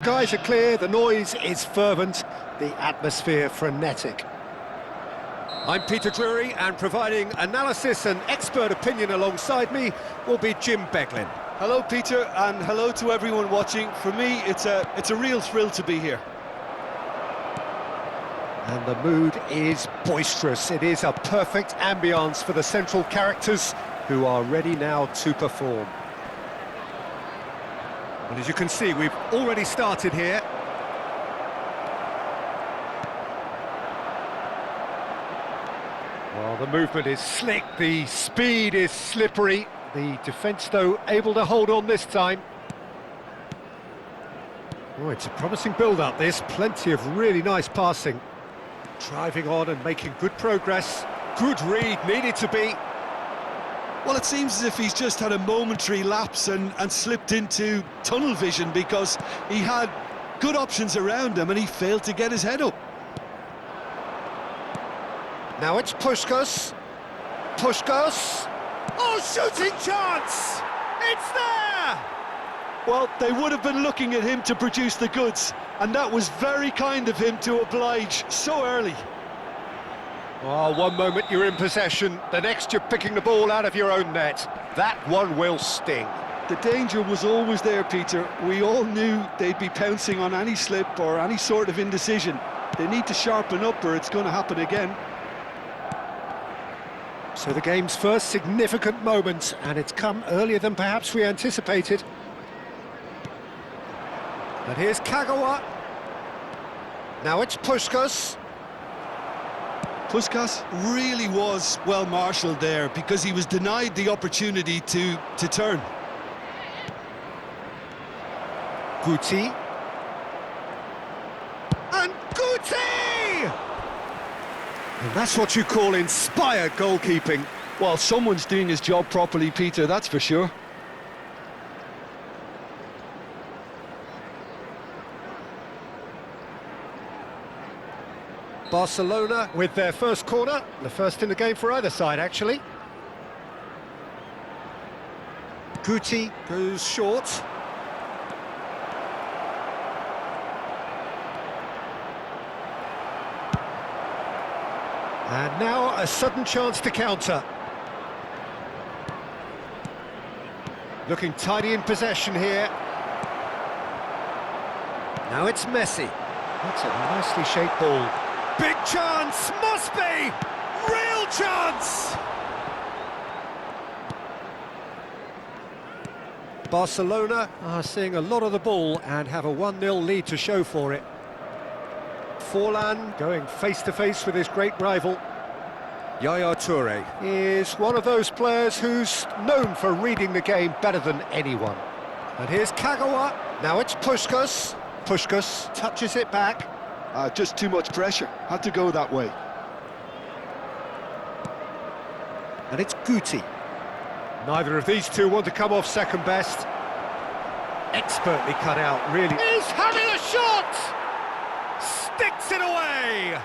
Skies are clear, the noise is fervent, the atmosphere frenetic. I'm Peter Drury, and providing analysis and expert opinion alongside me will be Jim Beglin. Hello Peter, and hello to everyone watching. For me, it's a real thrill to be here. And the mood is boisterous. It is a perfect ambience for the central characters who are ready now to perform. Well, as you can see, we've already started here. Well, the movement is slick, the speed is slippery. The defence, though, able to hold on this time. Oh, it's a promising build-up, this. Plenty of really nice passing. Driving on and making good progress. Good read, needed to be. Well, it seems as if he's just had a momentary lapse and slipped into tunnel vision, because he had good options around him and he failed to get his head up. Now it's Puskás. Puskás. Oh, shooting chance! It's there! Well, they would have been looking at him to produce the goods, and that was very kind of him to oblige so early. Oh, one moment you're in possession, the next you're picking the ball out of your own net. That one will sting. The danger was always there, Peter. We all knew they'd be pouncing on any slip or any sort of indecision. They need to sharpen up or it's going to happen again. So the game's first significant moment, and it's come earlier than perhaps we anticipated. But here's Kagawa. Now it's Puskás. Puskás really was well marshalled there, because he was denied the opportunity to turn. Guti. And Guti! And that's what you call inspired goalkeeping. Well, someone's doing his job properly, Peter, that's for sure. Barcelona with their first corner, the first in the game for either side, actually. Guti goes short. And now a sudden chance to counter. Looking tidy in possession here. Now it's Messi. That's a nicely shaped ball. Big chance, must be! Real chance! Barcelona are seeing a lot of the ball and have a 1-0 lead to show for it. Forlan going face-to-face with his great rival. Yaya Touré is one of those players who's known for reading the game better than anyone. And here's Kagawa. Now it's Puskás. Puskás touches it back. Just too much pressure. Had to go that way. And it's Guti. Neither of these two want to come off second best. Expertly cut out, really. He's having a shot! Sticks it away!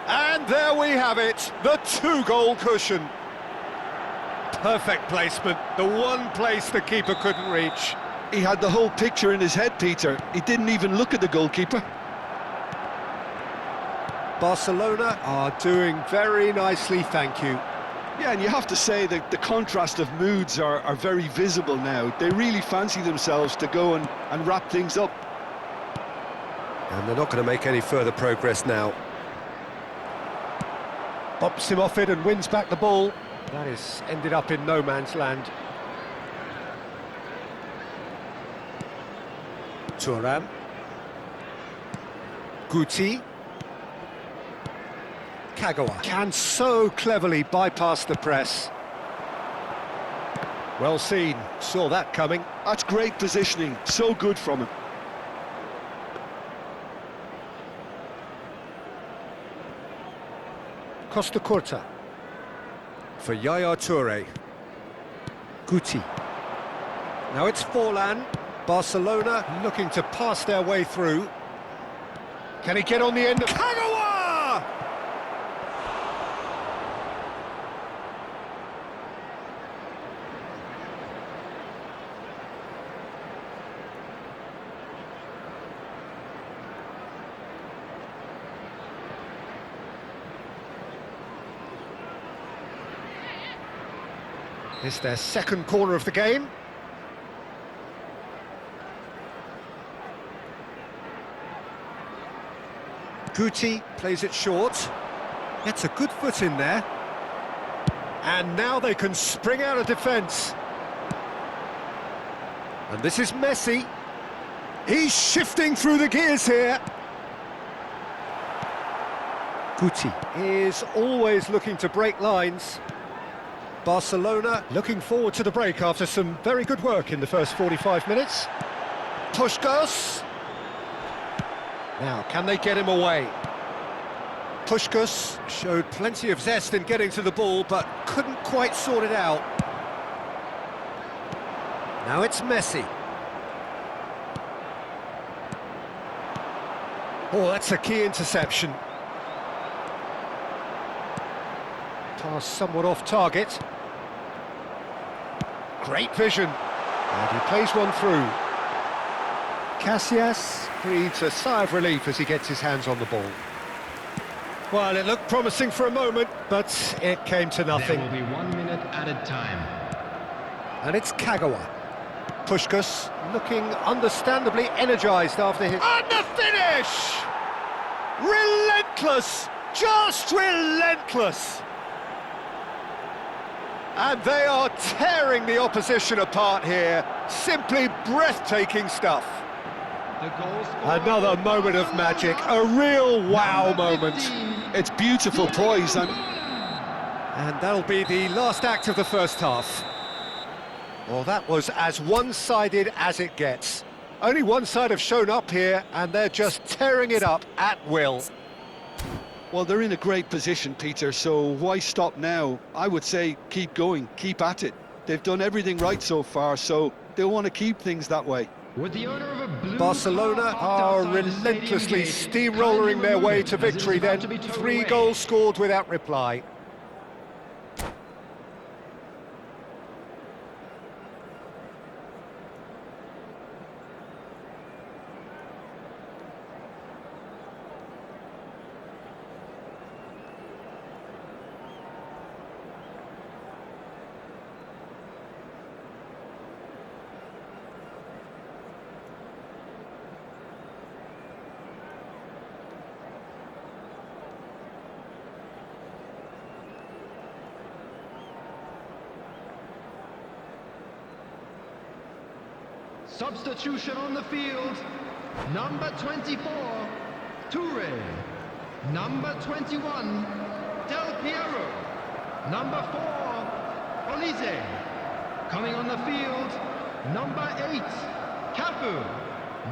And there we have it, the two-goal cushion. Perfect placement, the one place the keeper couldn't reach. He had the whole picture in his head, Peter. He didn't even look at the goalkeeper. Barcelona are doing very nicely, thank you. Yeah, and you have to say that the contrast of moods are very visible now. They really fancy themselves to go and wrap things up. And they're not going to make any further progress now. Bumps him off it and wins back the ball. That is ended up in no man's land. Thuram. Guti. Kagawa can so cleverly bypass the press. Well seen, saw that coming. That's great positioning, so good from him. Costa Curta. For Yaya Touré. Guti. Now it's Forlan. Barcelona looking to pass their way through. Can he get on the end of... Kagawa! It's their second corner of the game. Guti plays it short. Gets a good foot in there. And now they can spring out of defence. And this is Messi. He's shifting through the gears here. Guti is always looking to break lines. Barcelona looking forward to the break after some very good work in the first 45 minutes. Puskás. Now, can they get him away? Puskás showed plenty of zest in getting to the ball, but couldn't quite sort it out. Now it's Messi. Oh, that's a key interception. Pass somewhat off target. Great vision. And he plays one through. Casillas breathes a sigh of relief as he gets his hands on the ball. Well, it looked promising for a moment, but it came to nothing. There will be 1 minute added time. And it's Kagawa. Puskás looking understandably energised after his... And the finish! Relentless! Just relentless! And they are tearing the opposition apart here. Simply breathtaking stuff. Another moment of magic, a real wow moment. It's beautiful poise. And that'll be the last act of the first half. Well, that was as one-sided as it gets. Only one side have shown up here, and they're just tearing it up at will. Well, they're in a great position, Peter, so why stop now? I would say keep going, keep at it. They've done everything right so far, so they'll want to keep things that way. With the owner of a blue Barcelona are relentlessly steamrolling their way to victory then. 3 goals scored without reply. Substitution on the field. Number 24, Toure. Number 21, Del Piero. Number 4, Olise. Coming on the field, number 8, Cafu.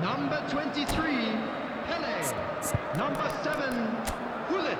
Number 23, Pele. Number 7, Gullit.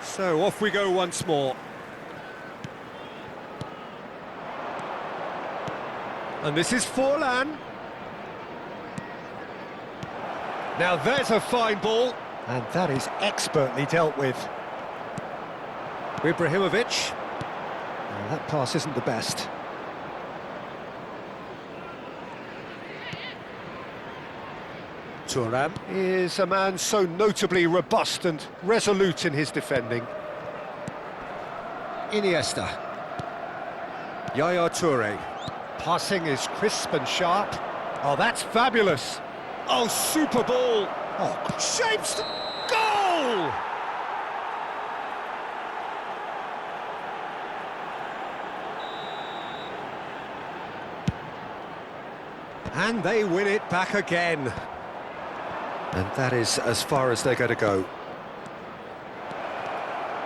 So off we go once more. And this is Forlan. Now there's a fine ball. And that is expertly dealt with. Ibrahimovic. Well, that pass isn't the best. Thuram is a man so notably robust and resolute in his defending. Iniesta. Yaya Toure. Passing is crisp and sharp. Oh, that's fabulous. Oh, super ball. Oh, shapes. Goal! And they win it back again. And that is as far as they're going to go.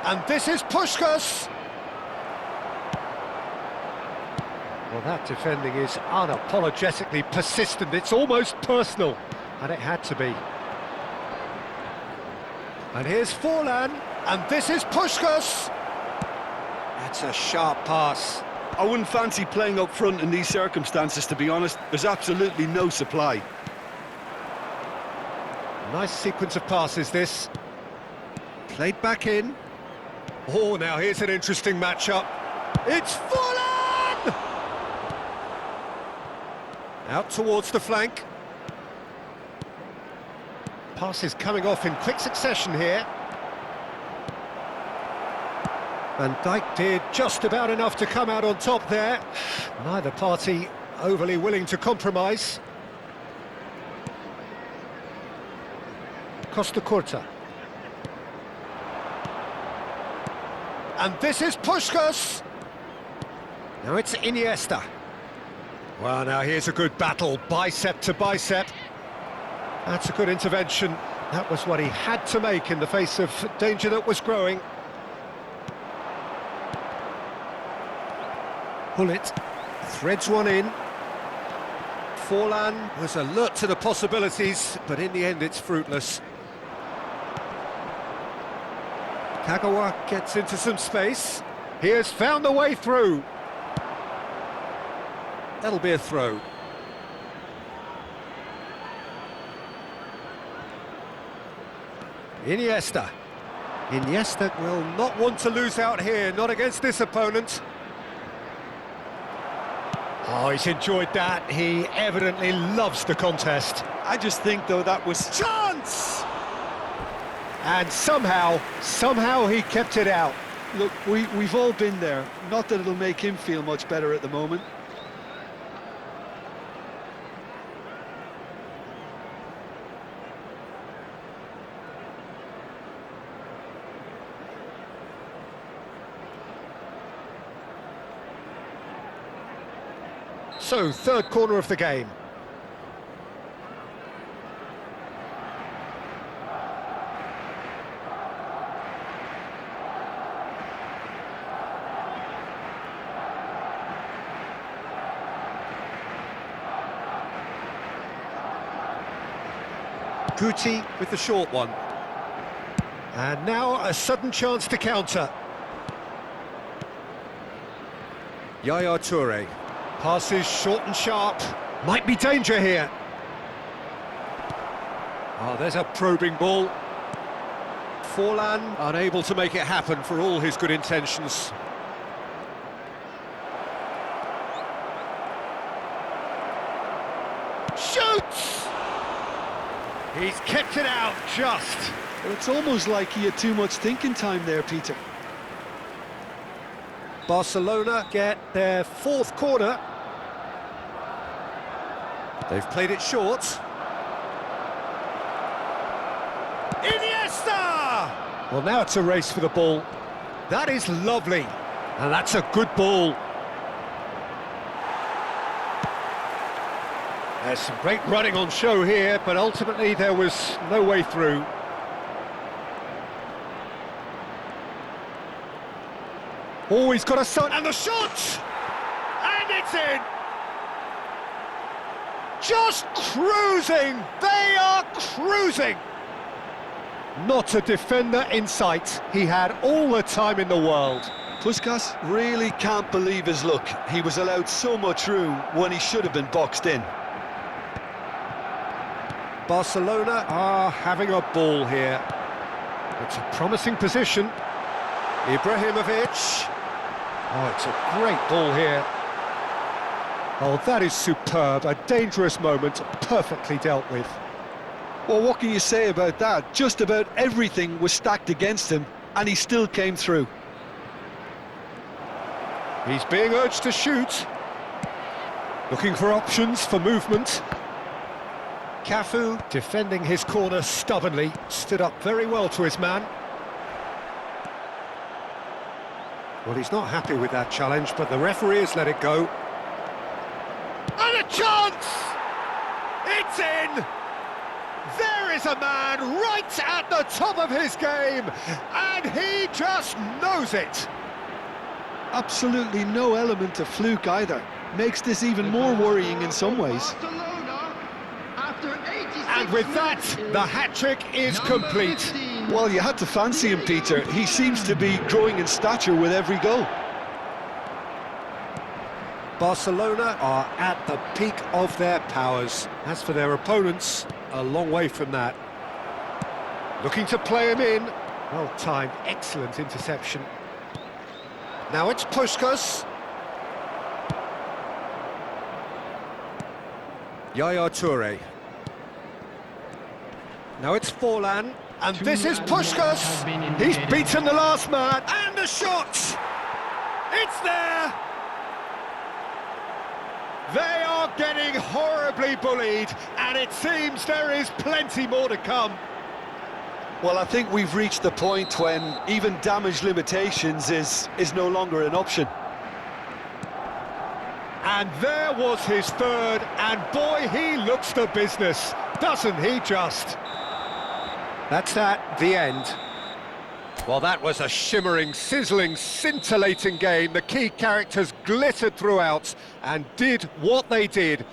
And this is Puskás. Well, that defending is unapologetically persistent. It's almost personal, and it had to be. And here's Forlan, and this is Puskás. That's a sharp pass. I wouldn't fancy playing up front in these circumstances, to be honest. There's absolutely no supply. Nice sequence of passes, this. Played back in. Oh, now here's an interesting matchup. It's Forlan! Out towards the flank. Passes coming off in quick succession here. Van Dijk did just about enough to come out on top there. Neither party overly willing to compromise. Costa Curta. And this is Puskás. Now it's Iniesta. Well, now here's a good battle, bicep to bicep. That's a good intervention. That was what he had to make in the face of danger that was growing. Hullet threads one in. Forlan was alert to the possibilities, but in the end it's fruitless. Kagawa gets into some space. He has found the way through. That'll be a throw. Iniesta. Iniesta will not want to lose out here, not against this opponent. Oh, he's enjoyed that. He evidently loves the contest. I just think, though, that was... Chance! And somehow he kept it out. Look, we've all been there. Not that it'll make him feel much better at the moment. So, third corner of the game. Guti with the short one. And now a sudden chance to counter. Yaya Toure. Passes short and sharp. Might be danger here. Oh, there's a probing ball. Forlan unable to make it happen for all his good intentions. Shoots! He's kept it out just. Well, it's almost like he had too much thinking time there, Peter. Barcelona get their fourth corner. They've played it short. Iniesta! Well, now it's a race for the ball. That is lovely. And that's a good ball. There's some great running on show here, but ultimately there was no way through. Oh, he's got a shot, and the shot! And it's in! Just cruising! They are cruising! Not a defender in sight. He had all the time in the world. Puskás really can't believe his luck. He was allowed so much room when he should have been boxed in. Barcelona are having a ball here. It's a promising position. Ibrahimovic. Oh, it's a great ball here. Oh, that is superb. A dangerous moment, perfectly dealt with. Well, what can you say about that? Just about everything was stacked against him, and he still came through. He's being urged to shoot. Looking for options for movement. Cafu, defending his corner stubbornly, stood up very well to his man. Well, he's not happy with that challenge, but the referee has let it go. And a chance! It's in! There is a man right at the top of his game, and he just knows it. Absolutely no element of fluke either. Makes this even more worrying in some ways. Barcelona, after 86 And with that, minutes, the hat-trick is number complete. 15. Well, you had to fancy him, Peter. He seems to be growing in stature with every goal. Barcelona are at the peak of their powers. As for their opponents, a long way from that. Looking to play him in. Well timed, excellent interception. Now it's Puskás. Yaya Touré. Now it's Forlan, and this is Puskás. He's beaten the last man, and the shot! It's there! They are getting horribly bullied, and it seems there is plenty more to come. Well, I think we've reached the point when even damage limitations is no longer an option. And there was his third, and boy, he looks the business, doesn't he just? That's that, the end. Well, that was a shimmering, sizzling, scintillating game. The key characters glittered throughout and did what they did